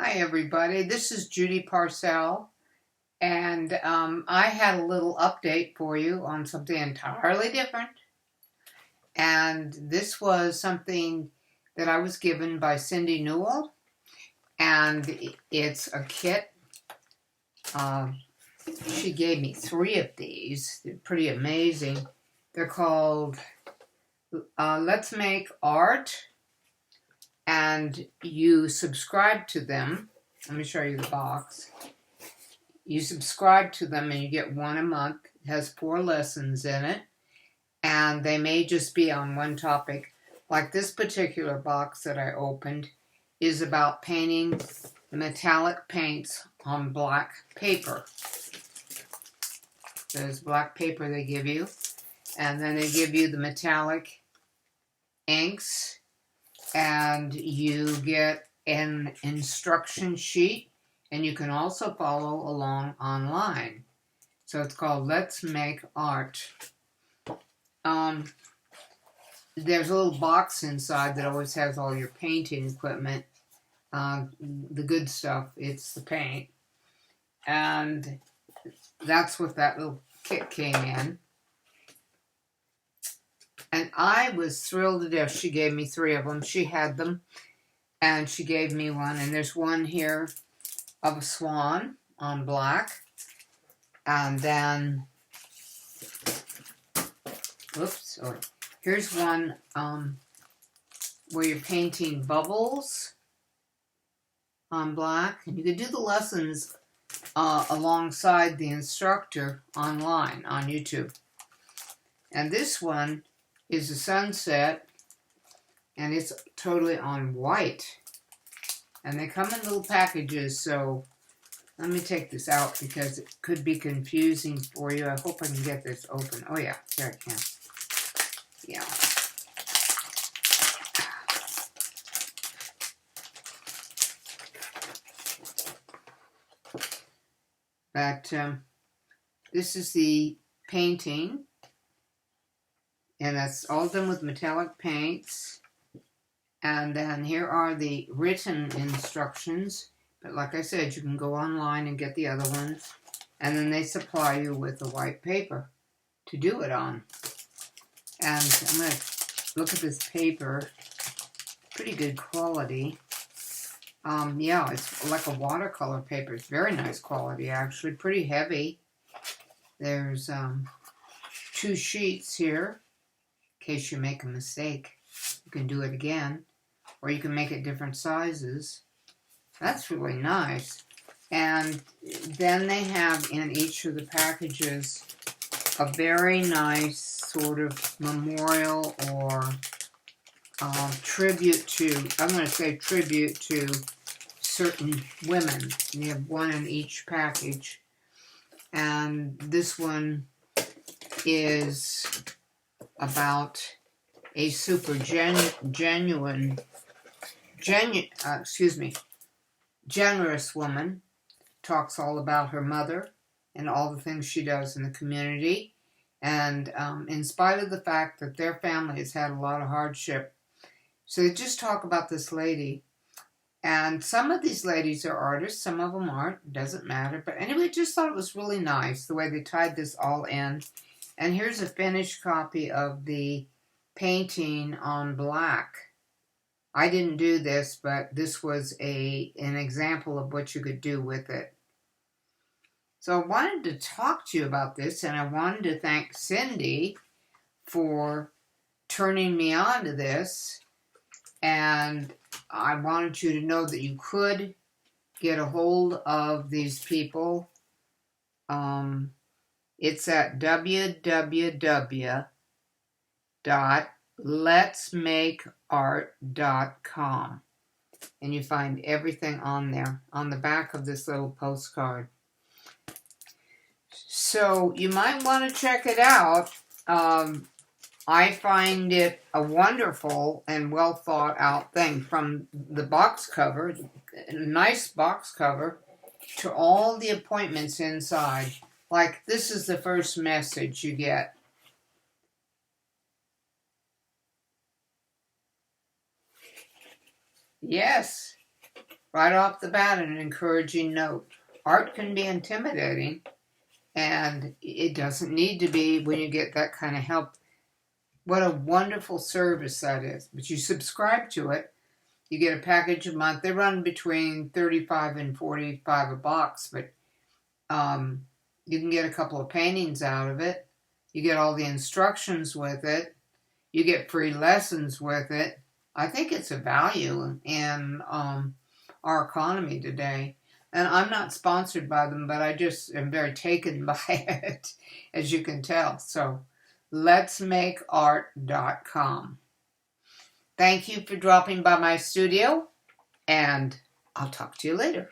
Hi everybody, this is Judy Parcell, and I had a little update for you on something entirely different. And this was something that I was given by CYNDI NEWELL, and it's a kit. She gave me 3 of these. They're pretty amazing. They're called Let's Make Art, and you subscribe to them. Let me show you the box. You subscribe to them and you get one a month. It has 4 lessons in it, and they may just be on one topic. Like this particular box that I opened is about painting metallic paints on black paper. There's black paper they give you, and then they give you the metallic inks, and you get an instruction sheet, and you can also follow along online. So it's called Let's Make Art. There's a little box inside that always has all your painting equipment. The good stuff, it's the paint. And that's what that little kit came in. And I was thrilled to death. She gave me 3 of them. She had them, and she gave me one. And there's one here of a swan on black. And then, oops, sorry. Here's one where you're painting bubbles on black. And you can do the lessons alongside the instructor online on YouTube. And this one is a sunset, and it's totally on white. And they come in little packages, so let me take this out because it could be confusing for you. I hope I can get this open. Oh yeah, here I can. Yeah. But this is the painting, and that's all done with metallic paints. And then here are the written instructions. But like I said, you can go online and get the other ones. And then they supply you with the white paper to do it on. And I'm going to look at this paper. Pretty good quality. Yeah, it's like a watercolor paper. It's very nice quality, actually. Pretty heavy. There's 2 sheets here. In case you make a mistake, you can do it again. Or you can make it different sizes. That's really nice. And then they have in each of the packages a very nice sort of memorial or tribute to, I'm going to say tribute to certain women. You have one in each package. And this one is about a super generous woman. Talks all about her mother and all the things she does in the community. And in spite of the fact that their family has had a lot of hardship. So they just talk about this lady. And some of these ladies are artists, some of them aren't. It doesn't matter. But anyway, just thought it was really nice the way they tied this all in. And here's a finished copy of the painting on black. I didn't do this, but this was an example of what you could do with it. So I wanted to talk to you about this, and I wanted to thank CYNDI for turning me on to this. And I wanted you to know that you could get a hold of these people. It's at www.letsmakeart.com. And you find everything on there, on the back of this little postcard. So you might want to check it out. I find it a wonderful and well thought out thing, from the box cover, a nice box cover, to all the appointments inside. Like, this is the first message you get. Yes, right off the bat an encouraging note. Art can be intimidating, and it doesn't need to be when you get that kind of help. What a wonderful service that is. But you subscribe to it. You get a package a month. They run between $35 and $45 a box, but you can get a couple of paintings out of it. You get all the instructions with it. You get free lessons with it. I think it's a value in our economy today. And I'm not sponsored by them, but I just am very taken by it, as you can tell. So, letsmakeart.com. Thank you for dropping by my studio, and I'll talk to you later.